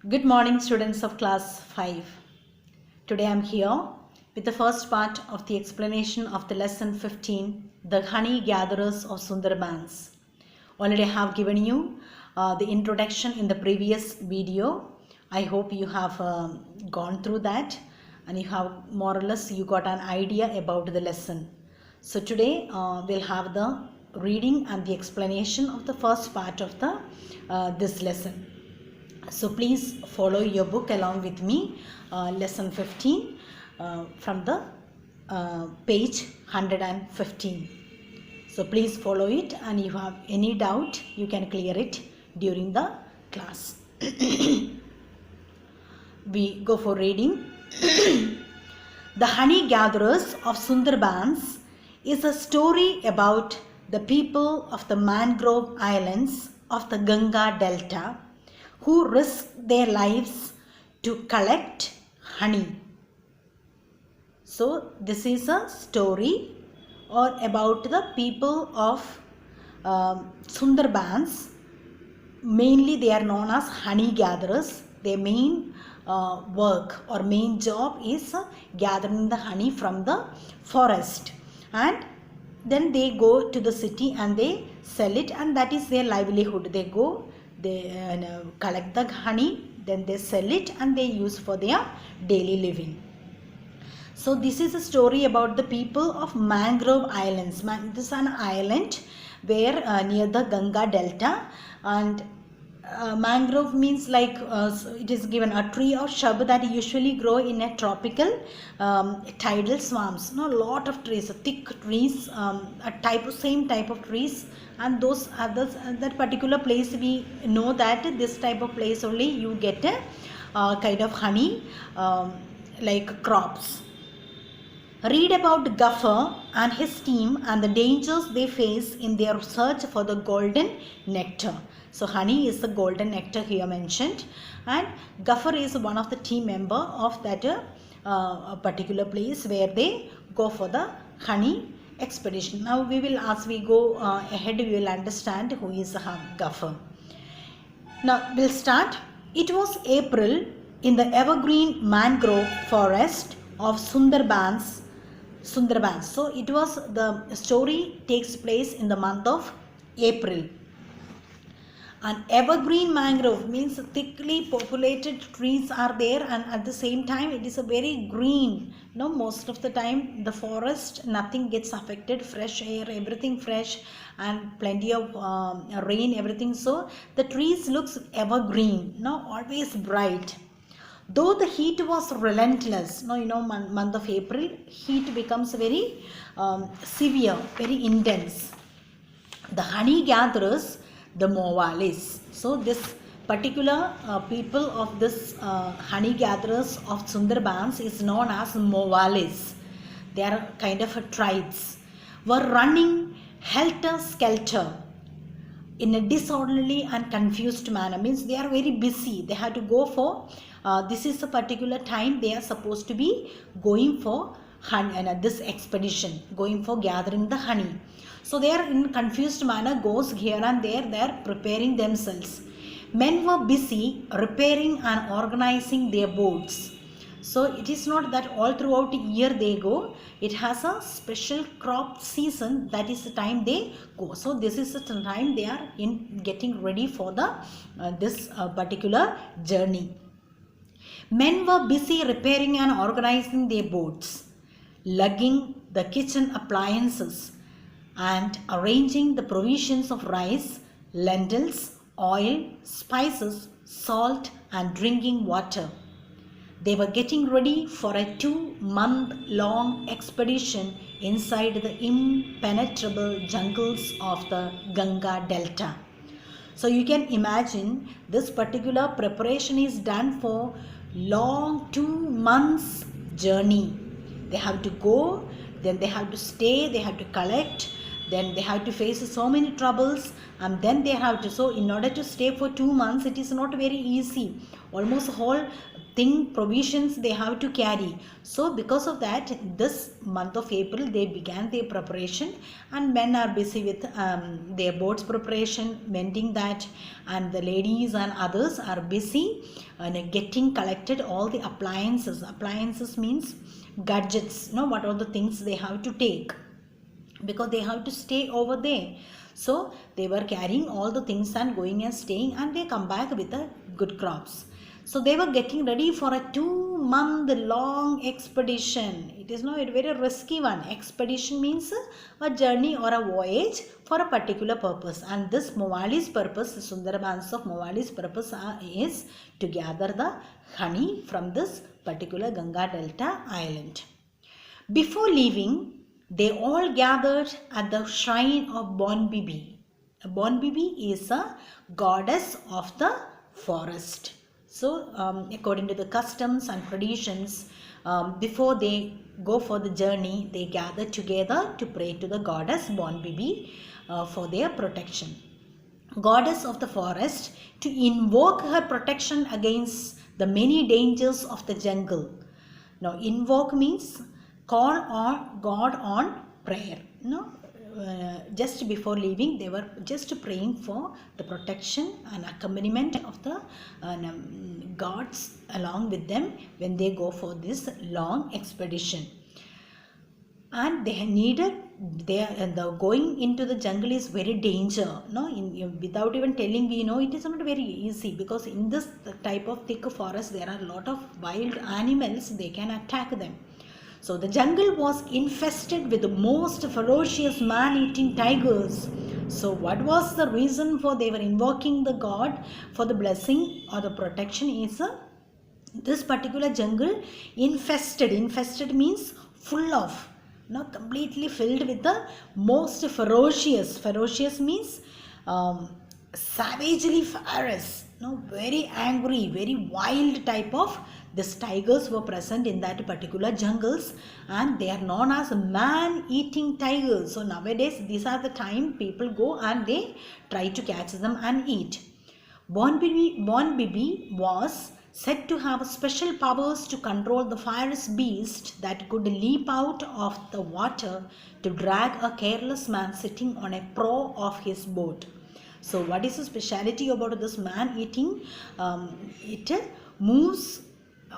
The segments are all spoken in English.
Good morning, students of class 5. Today I am here with the first part of the explanation of the lesson 15, the honey gatherers of Sundarbans. Already I have given you the introduction in the previous video. I hope you have gone through that and you have more or less you got an idea about the lesson. So today we'll have the reading and the explanation of the first part of the this lesson. So please follow your book along with me, lesson 15 from the page 115. So please follow it, and if you have any doubt you can clear it during the class. We go for reading. The Honey Gatherers of Sundarbans is a story about the people of the mangrove islands of the Ganga Delta who risk their lives to collect honey. So this is a story or about the people of Sundarbans. Mainly they are known as honey gatherers. Their main work or main job is gathering the honey from the forest, and then they go to the city and they sell it, and that is their livelihood. They go, they collect the honey, then they sell it and they use for their daily living. So this is a story about the people of Mangrove Islands. This is an island where near the Ganga Delta, and mangrove means like it is given a tree or shrub that usually grow in a tropical tidal swamps. A lot of trees, thick trees, same type of trees, and those others, that particular place we know that this type of place only you get a kind of honey like crops. Read about Gaffer and his team and the dangers they face in their search for the golden nectar. So honey is the golden nectar here mentioned, and Gaffer is one of the team member of that particular place where they go for the honey expedition. Now we will, as we go ahead, we will understand who is Gaffer. Now we'll start. It was April in the evergreen mangrove forest of Sundarbans. So it was, the story takes place in the month of April. An evergreen mangrove means thickly populated trees are there, and at the same time it is a very green. Most of the time the forest, nothing gets affected, fresh air, everything fresh, and plenty of rain, everything. So the trees looks evergreen, always bright. Though the heat was relentless, month of April, heat becomes very severe, very intense. The honey gatherers, the Mowalis. So this particular people of this honey gatherers of Sundarbans is known as Mowalis. They are kind of a tribes. Were running helter-skelter in a disorderly and confused manner. Means they are very busy. They have to go for, this is a particular time they are supposed to be going for honey, this expedition, going for gathering the honey. So they are in confused manner, goes here and there, they are preparing themselves. Men were busy repairing and organizing their boats. So it is not that all throughout the year they go. It has a special crop season, that is the time they go. So this is the time they are in getting ready for the this particular journey. Men were busy repairing and organizing their boats, lugging the kitchen appliances, and arranging the provisions of rice, lentils, oil, spices, salt, and drinking water. They were getting ready for a 2-month-long expedition inside the impenetrable jungles of the Ganga Delta. So you can imagine this particular preparation is done for long 2 months journey. They have to go, then they have to stay, they have to collect, then they have to face so many troubles, and then they have to, so in order to stay for 2 months, it is not very easy. Almost whole thing provisions they have to carry. So because of that, this month of April they began their preparation, and men are busy with their boat's preparation, mending that, and the ladies and others are busy getting collected all the appliances. Appliances means gadgets, what are the things they have to take, because they have to stay over there. So they were carrying all the things and going and staying, and they come back with the good crops. So they were getting ready for a 2-month long expedition. It is not a very risky one. Expedition means a journey or a voyage for a particular purpose. And this Mowali's purpose, the Sundarbans of Mowali's purpose is to gather the honey from this particular Ganga Delta island. Before leaving, they all gathered at the shrine of Bon Bibi. Bon Bibi is a goddess of the forest. So according to the customs and traditions, before they go for the journey, they gather together to pray to the goddess Bon Bibi for their protection. Goddess of the forest, to invoke her protection against the many dangers of the jungle. Now invoke means call on God on prayer. Just before leaving, they were just praying for the protection and accompaniment of the gods along with them when they go for this long expedition. And they needed, the going into the jungle is very danger. Without even telling, we know it is not very easy, because in this type of thick forest there are a lot of wild animals, they can attack them. So the jungle was infested with the most ferocious man-eating tigers. So what was the reason for they were invoking the god for the blessing or the protection is this particular jungle infested. Infested means full of, completely filled with the most ferocious. Ferocious means savagely fierce, very angry, very wild type of. These tigers were present in that particular jungles, and they are known as man-eating tigers. So nowadays, these are the time people go and they try to catch them and eat. Bon Bibi was said to have special powers to control the fierce beast that could leap out of the water to drag a careless man sitting on a prow of his boat. So what is the speciality about this man-eating? It moves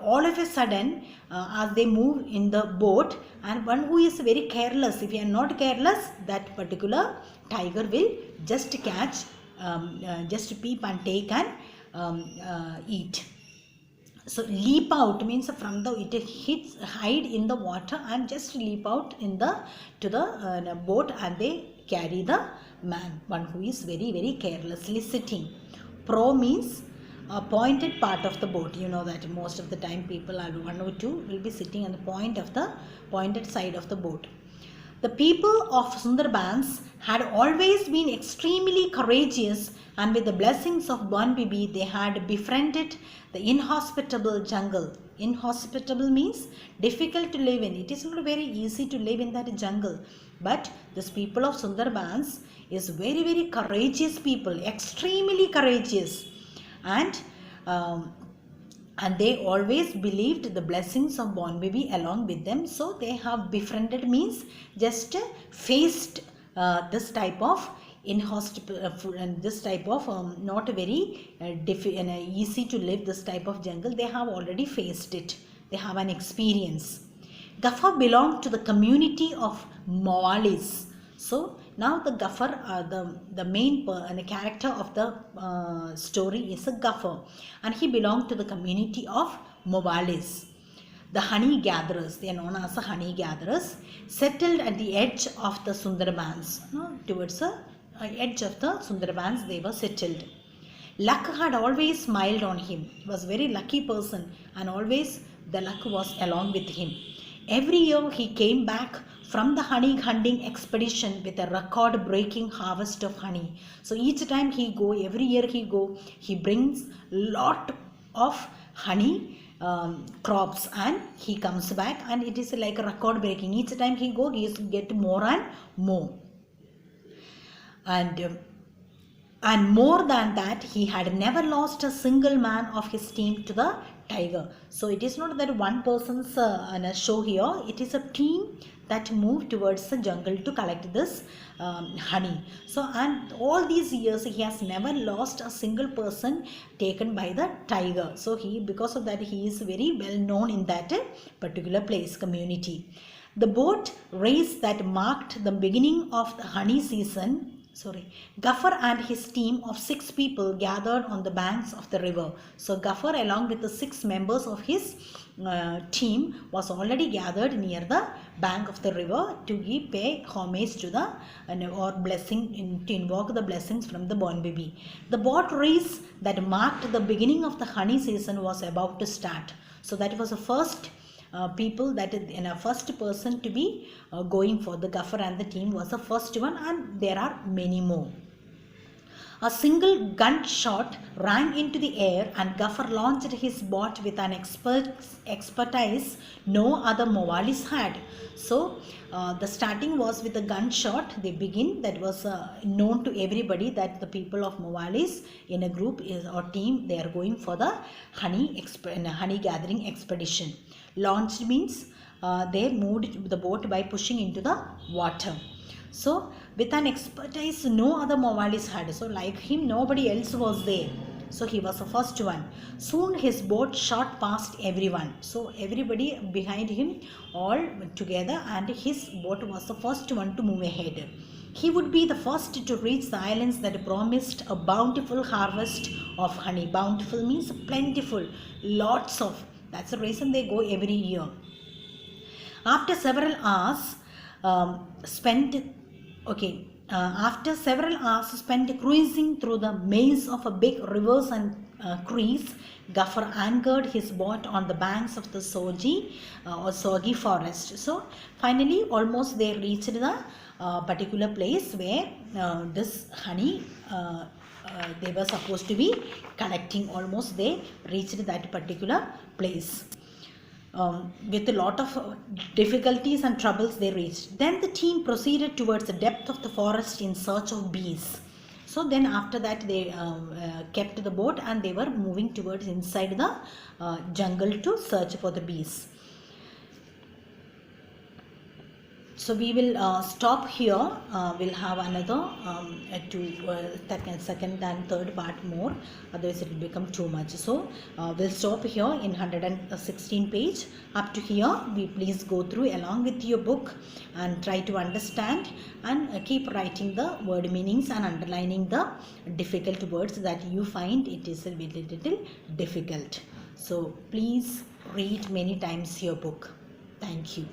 all of a sudden as they move in the boat, and one who is very careless, if you are not careless, that particular tiger will just catch, just peep and take and eat. So leap out means from the, it hits, hide in the water and just leap out in the to the boat, and they carry the man, one who is very, very carelessly sitting. Prow means a pointed part of the boat. You know that most of the time people are, one or two will be sitting on the point of the pointed side of the boat. The people of Sundarbans had always been extremely courageous, and with the blessings of Bon Bibi, they had befriended the inhospitable jungle. Inhospitable means difficult to live in. It is not very easy to live in that jungle. But this people of Sundarbans is very, very courageous people, extremely courageous. And they always believed the blessings of Bon Bibi along with them. So they have befriended means just faced this type of inhospitable and this type of not very easy to live this type of jungle. They have already faced it. They have an experience. Gaffer belonged to the community of Mowalis. So now the Gaffer, the main the character of the story is a Gaffer, and he belonged to the community of Mowalis. The honey gatherers, they are known as the honey gatherers, settled at the edge of the Sundarbans. Towards the edge of the Sundarbans they were settled. Luck had always smiled on him. He was a very lucky person, and always the luck was along with him. Every year he came back from the honey hunting expedition with a record-breaking harvest of honey. So each time he go, every year he brings lot of honey crops, and he comes back, and it is like a record-breaking. Each time he get more and more. and more than that, he had never lost a single man of his team to the tiger. So it is not that one person's show here, it is a team that moved towards the jungle to collect this honey. So, and all these years he has never lost a single person taken by the tiger. So because of that, he is very well known in that particular place, community. The boat race that marked the beginning of the honey season, Gaffer and his team of 6 people gathered on the banks of the river. So Gaffer, along with the 6 members of his team, was already gathered near the bank of the river to pay homage to the or blessing, to invoke the blessings from the born baby. The boat race that marked the beginning of the honey season was about to start. So that was the first people, that is in a first person to be going for the Gaffer and the team was the first one, and there are many more. A single gunshot rang into the air, and Gaffer launched his boat with an expertise no other Mowalis had. So the starting was with a gunshot. They begin, that was known to everybody that the people of Mowalis in a group or team, they are going for the honey gathering expedition. Launched means they moved the boat by pushing into the water. So with an expertise no other Mowalis had. So like him, nobody else was there. So he was the first one. Soon his boat shot past everyone. So everybody behind him all together, and his boat was the first one to move ahead. He would be the first to reach the islands that promised a bountiful harvest of honey. Bountiful means plentiful, lots of. That's the reason they go every year. After several hours spent cruising through the maze of big rivers and creeks, Gaffer anchored his boat on the banks of the Sogi forest. So finally, almost they reached the particular place where this honey they were supposed to be collecting. Almost they reached that particular place. With a lot of difficulties and troubles they reached. Then the team proceeded towards the depth of the forest in search of bees. So then after that they kept the boat and they were moving towards inside the jungle to search for the bees. So we will stop here. We'll have another second and third part more. Otherwise it will become too much. So we'll stop here in 116 page. Up to here, we please go through along with your book and try to understand and keep writing the word meanings and underlining the difficult words that you find it is a little difficult. So please read many times your book. Thank you.